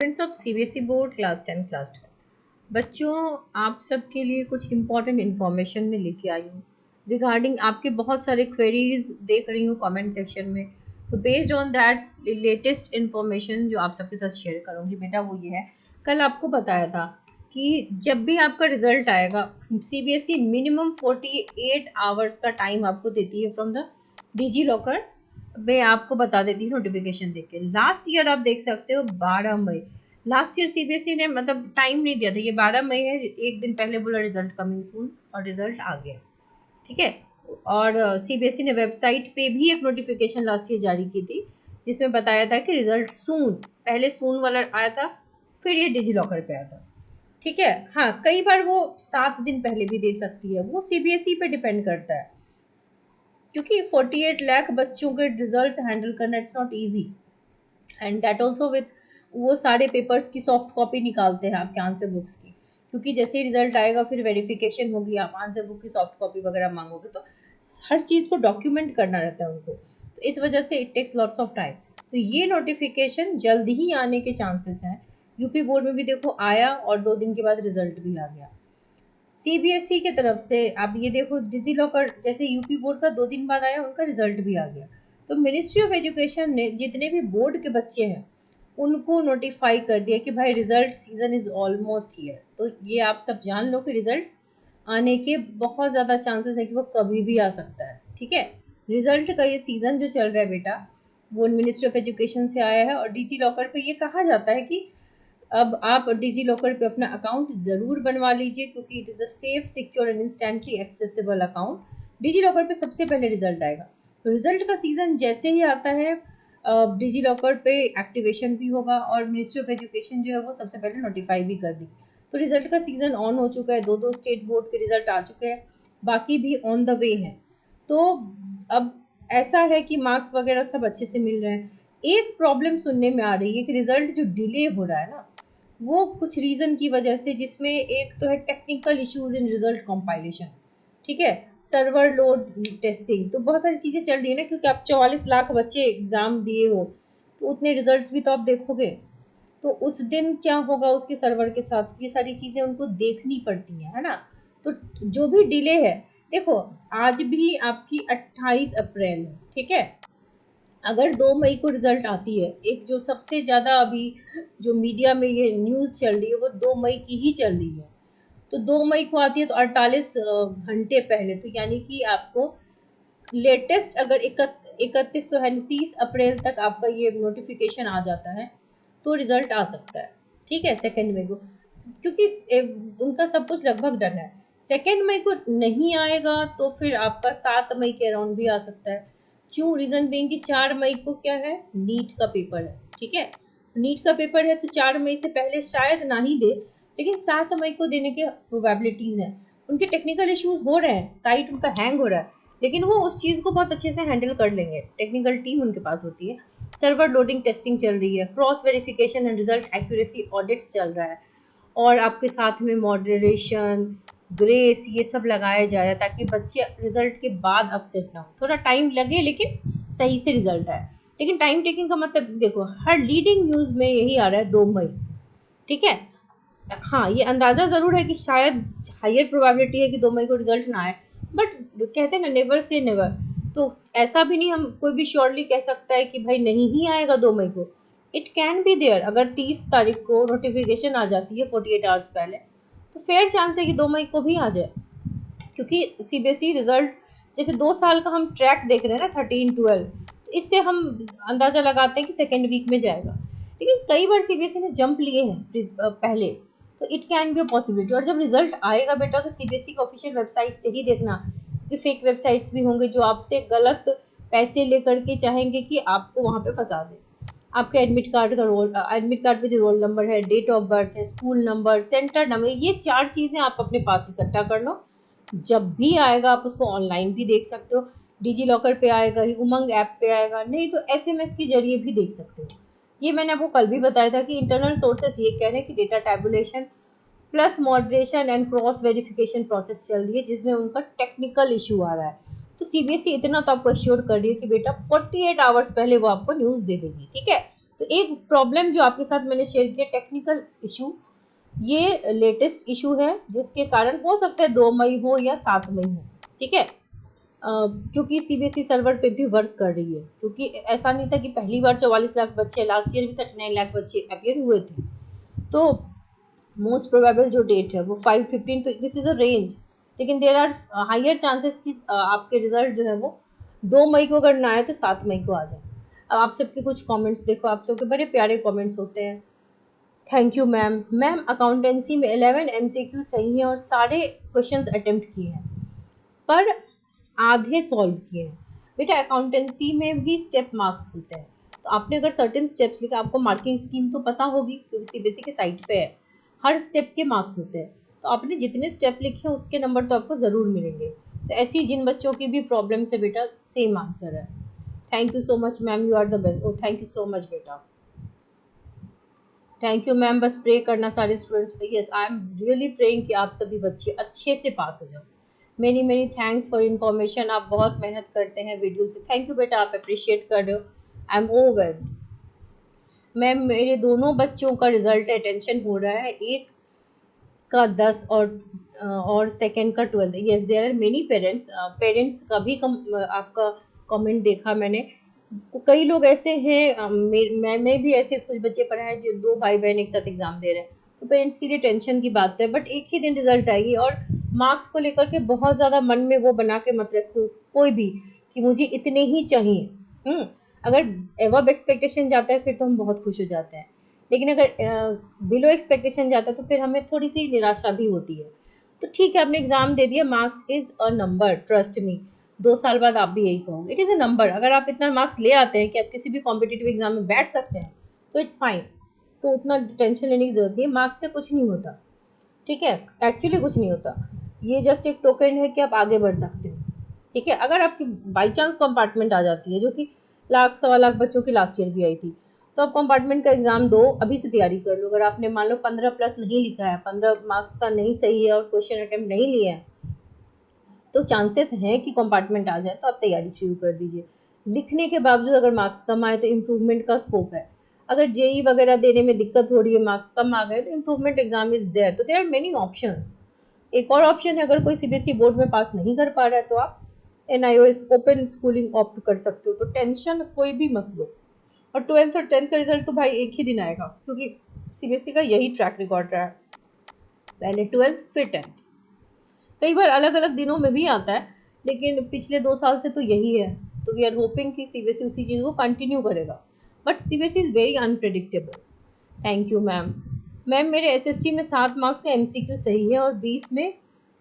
Students of CBSE board class 10 class 12 बच्चों, आप सबके लिए कुछ इंपॉर्टेंट इन्फॉर्मेशन में लेके आई हूँ रिगार्डिंग आपके बहुत सारे क्वेरीज देख रही हूँ कमेंट सेक्शन में। तो based on that latest information जो आप सबके साथ शेयर करूँगी बेटा वो ये है। कल आपको बताया था कि जब भी आपका रिजल्ट आएगा सीबीएसई मिनिमम 48 आवर्स का टाइम आपको देती है फ्रॉम द डिजी लॉकर। मैं आपको बता देती हूँ नोटिफिकेशन देख के। लास्ट ईयर आप देख सकते हो 12 मई। लास्ट ईयर सीबीएसई ने मतलब टाइम नहीं दिया था, ये 12 मई है, एक दिन पहले बोला रिजल्ट कमिंग सून और रिजल्ट आ गया। ठीक है। और सीबीएसई ने वेबसाइट पे भी एक नोटिफिकेशन लास्ट ईयर जारी की थी जिसमें बताया था कि रिजल्ट सून, पहले सून वाला आया था फिर ये डिजी लॉकर पे आया था। ठीक है। हाँ, कई बार वो 7 दिन पहले भी दे सकती है, वो सीबीएसई पे डिपेंड करता है क्योंकि 48 लाख बच्चों के रिजल्ट्स हैंडल करना it's not easy. And that also with वो सारे पेपर्स की सॉफ्ट कॉपी निकालते हैं आपके आंसर बुक्स की, क्योंकि जैसे ही रिजल्ट आएगा फिर वेरिफिकेशन होगी, आप आंसर बुक की सॉफ्ट कॉपी वगैरह मांगोगे तो हर चीज़ को डॉक्यूमेंट करना रहता है उनको, तो इस वजह से it takes lots of time. तो ये नोटिफिकेशन जल्द ही आने के चांसेस हैं। यूपी बोर्ड में भी देखो आया और 2 दिन के बाद रिजल्ट भी आ गया सीबीएसई की तरफ से। अब ये देखो डिजी लॉकर जैसे यूपी बोर्ड का 2 दिन बाद आया, उनका रिजल्ट भी आ गया। तो मिनिस्ट्री ऑफ एजुकेशन ने जितने भी बोर्ड के बच्चे हैं उनको नोटिफाई कर दिया कि भाई result season is almost here. तो ये आप सब जान लो कि रिजल्ट आने के बहुत ज़्यादा चांसेस है कि वो कभी भी आ सकता है। ठीक है। रिजल्ट का ये सीज़न जो चल रहा है बेटा वो मिनिस्ट्री ऑफ एजुकेशन से आया है और डिजी लॉकर पे ये कहा जाता है कि अब आप डिजी लॉकर पे अपना अकाउंट ज़रूर बनवा लीजिए क्योंकि it is the safe, secure and instantly accessible account. DigiLocker पे सबसे पहले रिजल्ट आएगा। तो रिजल्ट का सीज़न जैसे ही आता है डिजी लॉकर पे एक्टिवेशन भी होगा और मिनिस्ट्री ऑफ एजुकेशन जो है वो सबसे पहले नोटिफाई भी कर दी। तो रिजल्ट का सीज़न ऑन हो चुका है, दो स्टेट बोर्ड के रिजल्ट आ चुके हैं, बाकी भी ऑन द वे हैं। तो अब ऐसा है कि मार्क्स वगैरह सब अच्छे से मिल रहे हैं। एक प्रॉब्लम सुनने में आ रही है कि रिजल्ट जो डिले हो रहा है ना वो कुछ रीज़न की वजह से, जिसमें एक तो है technical issues in result compilation. ठीक है। सर्वर लोड टेस्टिंग, तो बहुत सारी चीज़ें चल रही है ना, क्योंकि आप 44 लाख बच्चे एग्ज़ाम दिए हो तो उतने रिजल्ट्स भी तो आप देखोगे। तो उस दिन क्या होगा उसके सर्वर के साथ, ये सारी चीज़ें उनको देखनी पड़ती हैं, है ना। तो जो भी डिले है, देखो आज भी आपकी 28 अप्रैल है। ठीक है। अगर 2 मई को रिजल्ट आती है, एक जो सबसे ज़्यादा अभी जो मीडिया में ये न्यूज़ चल रही है वो 2 मई की ही चल रही है। तो 2 मई को आती है तो 48 घंटे पहले, तो यानी कि आपको लेटेस्ट अगर 31 तो है, 30 अप्रैल तक आपका ये नोटिफिकेशन आ जाता है तो रिजल्ट आ सकता है। ठीक है। 2 मई को, क्योंकि उनका सब कुछ लगभग डन है। 2 मई को नहीं आएगा तो फिर आपका 7 मई के अराउंड भी आ सकता है। क्यों? रीज़न बीइंग कि 4 मई को क्या है, नीट का पेपर है। ठीक है। नीट का पेपर है तो 4 मई से पहले शायद ना ही दे, लेकिन 7 मई को देने के प्रोबेबिलिटीज़ हैं। उनके टेक्निकल इश्यूज हो रहे हैं, साइट उनका हैंग हो रहा है, लेकिन वो उस चीज़ को बहुत अच्छे से हैंडल कर लेंगे, टेक्निकल टीम उनके पास होती है। सर्वर लोडिंग टेस्टिंग चल रही है, cross verification and result accuracy audits चल रहा है, और आपके साथ में मॉडरेशन, ग्रेस, ये सब लगाया जा रहा है ताकि बच्चे रिजल्ट के बाद अपसेट ना हो। थोड़ा टाइम लगे लेकिन सही से रिजल्ट आए। लेकिन टाइम टेकिंग का मतलब देखो, हर लीडिंग न्यूज़ में यही आ रहा है 2 मई। ठीक है। हाँ, ये अंदाज़ा ज़रूर है कि शायद हायर प्रोबेबिलिटी है कि 2 मई को रिजल्ट ना आए, बट कहते हैं ना नेवर से नेवर। तो ऐसा भी नहीं हम कोई भी श्योरली कह सकता है कि भाई नहीं ही आएगा 2 मई को। इट कैन बी देयर, अगर 30 तारीख को नोटिफिकेशन आ जाती है 48 आवर्स पहले, तो फेयर चांस है कि 2 मई को भी आ जाए। क्योंकि सीबीएसई रिजल्ट जैसे 2 साल का हम ट्रैक देख रहे हैं ना, 13-12, तो इससे हम अंदाज़ा लगाते हैं कि सेकेंड वीक में जाएगा। लेकिन कई बार सीबीएसई ने जंप लिए हैं पहले, तो it can be a possibility. और जब रिजल्ट आएगा बेटा तो सीबीएसई की ऑफिशियल वेबसाइट से ही देखना, कि फेक वेबसाइट्स भी होंगे जो आपसे गलत पैसे लेकर के चाहेंगे कि आपको वहाँ पे फंसा दें। आपके एडमिट कार्ड पे जो रोल नंबर है, डेट ऑफ बर्थ है, स्कूल नंबर, सेंटर नंबर, ये 4 चीज़ें आप अपने पास इकट्ठा कर लो। जब भी आएगा आप उसको ऑनलाइन भी देख सकते हो, डिजी लॉकर पे आएगा ही, उमंग ऐप पे आएगा, नहीं तो एसएमएस के जरिए भी देख सकते हो। ये मैंने आपको कल भी बताया था कि इंटरनल सोर्सेस ये कह रहे हैं कि data tabulation plus moderation and cross verification process चल रही है जिसमें उनका टेक्निकल इशू आ रहा है। तो सीबीएसई इतना तो आपको एश्योर कर रही है कि बेटा 48 आवर्स पहले वो आपको न्यूज़ दे देगी। ठीक है। तो एक प्रॉब्लम जो आपके साथ मैंने शेयर किया, टेक्निकल इशू, ये लेटेस्ट इशू है जिसके कारण हो सकता है 2 मई हो या 7 मई हो, ठीक है। क्योंकि सीबीएसई सर्वर पे भी वर्क कर रही है, क्योंकि ऐसा नहीं था कि पहली बार 44 लाख बच्चे, लास्ट ईयर भी 39 लाख बच्चे अपियर हुए थे। तो मोस्ट प्रोबेबल जो डेट है वो 5-15, तो दिस इज अ रेंज, लेकिन देर आर हायर चांसेस कि आपके रिजल्ट जो है वो 2 मई को अगर ना आए तो 7 मई को आ जाए। अब आप सबके कुछ कमेंट्स देखो, आप सबके बड़े प्यारे कमेंट्स होते हैं। Thank you ma'am. Ma'am accountancy में 11 एमसीक्यू सही है और सारे क्वेश्चंस अटेम्प्ट किए हैं, पर आधे सॉल्व किए हैं। बेटा अकाउंटेंसी में भी स्टेप मार्क्स होते हैं, तो आपने अगर सर्टेन स्टेप्स लिखा, आपको मार्किंग स्कीम तो पता होगी क्योंकि सीबीएसई के साइट पे है, हर स्टेप के मार्क्स होते हैं। तो आपने जितने स्टेप लिखे हैं उसके नंबर तो आपको ज़रूर मिलेंगे। तो ऐसी जिन बच्चों की भी प्रॉब्लम है बेटा, सेम आंसर है। Thank you so much ma'am, you are the best. Oh thank you so much बेटा, थैंक यू मैम। बस प्रे करना सारे स्टूडेंट्स पे। Yes, I am really praying कि आप सभी बच्चे अच्छे से पास हो जाओ। Many many thanks for information. आप बहुत मेहनत करते हैं वीडियो से, थैंक यू बेटा, आप अप्रिशिएट कर रहे हो। I am overwhelmed. मैम मेरे दोनों बच्चों का रिजल्ट अटेंशन हो रहा है, एक का 10 और सेकंड का 12। Yes, there are many parents, parents का भी आपका कमेंट देखा मैंने। कई लोग ऐसे हैं, मैं भी ऐसे कुछ बच्चे पढ़ाए जो 2 भाई बहन एक साथ एग्जाम दे रहे हैं, तो पेरेंट्स के लिए टेंशन की बात है। बट एक ही दिन रिजल्ट आएगी, और मार्क्स को लेकर के बहुत ज़्यादा मन में वो बना के मत रखो कोई भी कि मुझे इतने ही चाहिए। अगर एवब एक्सपेक्टेशन जाता है फिर तो हम बहुत खुश हो जाते हैं, लेकिन अगर बिलो एक्सपेक्टेशन जाता है तो फिर हमें थोड़ी सी निराशा भी होती है। तो ठीक है, आपने एग्जाम दे दिया, marks is a number, trust me. 2 साल बाद आप भी यही कहोगे, इट इज़ अ नंबर। अगर आप इतना मार्क्स ले आते हैं कि आप किसी भी कॉम्पिटिटिव एग्जाम में बैठ सकते हैं तो इट्स फाइन। तो उतना टेंशन लेने की जरूरत नहीं है, मार्क्स से कुछ नहीं होता, ठीक है। एक्चुअली कुछ नहीं होता, ये जस्ट एक टोकन है कि आप आगे बढ़ सकते हो, ठीक है। अगर आपकी बाई चांस कंपार्टमेंट आ जाती है, जो कि 1-1.25 लाख बच्चों की लास्ट ईयर भी आई थी, तो आप कंपार्टमेंट का एग्जाम दो, अभी से तैयारी कर लो। अगर आपने मान लो 15 प्लस नहीं लिखा है, 15 मार्क्स का नहीं सही है और क्वेश्चन अटेम्प्ट नहीं लिया है, तो चांसेस हैं कि कंपार्टमेंट आ जाए, तो आप तैयारी शुरू कर दीजिए। लिखने के बावजूद अगर मार्क्स कम आए तो इम्प्रूवमेंट का स्कोप है। अगर जेई वगैरह देने में दिक्कत हो रही है, मार्क्स कम आ गए, तो इम्प्रूवमेंट एग्जाम इज देयर, तो देयर आर मेनी ऑप्शंस। एक और ऑप्शन है, अगर कोई सीबीएसई बोर्ड में पास नहीं कर पा रहा है तो आप एनआईओएस ओपन स्कूलिंग ऑप्ट कर सकते हो। तो टेंशन कोई भी मत लो। और 12th और 10th का रिजल्ट तो भाई एक ही दिन आएगा, क्योंकि सीबीएसई का यही ट्रैक रिकॉर्ड रहा है, पहले 12th फिर 10th। कई बार अलग अलग दिनों में भी आता है, लेकिन पिछले 2 साल से तो यही है। तो वी आर होपिंग कि सीबीएसई उसी चीज़ को कंटिन्यू करेगा, but CBSE is very unpredictable. Thank you ma'am. Ma'am मेरे एसएसटी में 7 मार्क्स से एमसीक्यू सही है और 20 में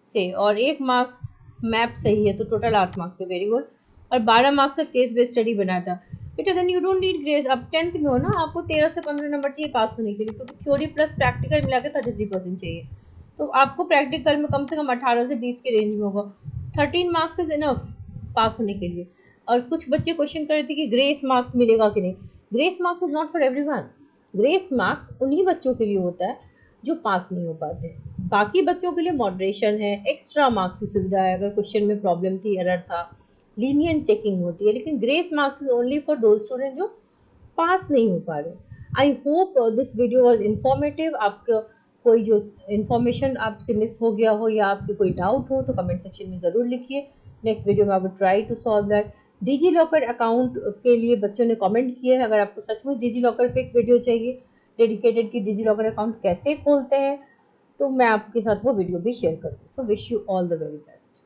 से, और 1 मार्क्स मैप सही है, तो टोटल 8 मार्क्स है। Very good. और 12 मार्क्स का केस बेस्ड स्टडी बनाया था। बेटा then you don't need grace, अब 10th में हो ना, आपको 13 से 15 नंबर चाहिए पास होने के लिए, क्योंकि थ्योरी प्लस प्रैक्टिकल मिला के 33% चाहिए। तो आपको प्रैक्टिकल में कम से कम 18 से 20 के रेंज में होगा। 13 मार्क्स इज इनफ पास होने के लिए। और कुछ बच्चे क्वेश्चन कर रहे थे कि ग्रेस मार्क्स मिलेगा कि नहीं। Grace marks is not for everyone. Grace marks उन्हीं बच्चों के लिए होता है जो पास नहीं हो पाते। बाकी बच्चों के लिए मॉडरेशन है, एक्स्ट्रा मार्क्स की सुविधा है, अगर क्वेश्चन में प्रॉब्लम थी, एरर था, लीनियंट चेकिंग होती है। लेकिन grace marks is only for दो स्टूडेंट जो पास नहीं हो पा रहे। I hope this video was informative. आपका कोई जो इन्फॉर्मेशन आपसे मिस हो गया हो या आपके कोई डाउट हो तो कमेंट सेक्शन में ज़रूर लिखिए। नेक्स्ट वीडियो में I will try to solve that. DigiLocker account के लिए बच्चों ने कमेंट किए हैं, अगर आपको सचमुच डिजी लॉकर पे एक वीडियो चाहिए डेडिकेटेड कि डिजी लॉकर अकाउंट कैसे खोलते हैं, तो मैं आपके साथ वो वीडियो भी शेयर करूँ। So wish you all the very best.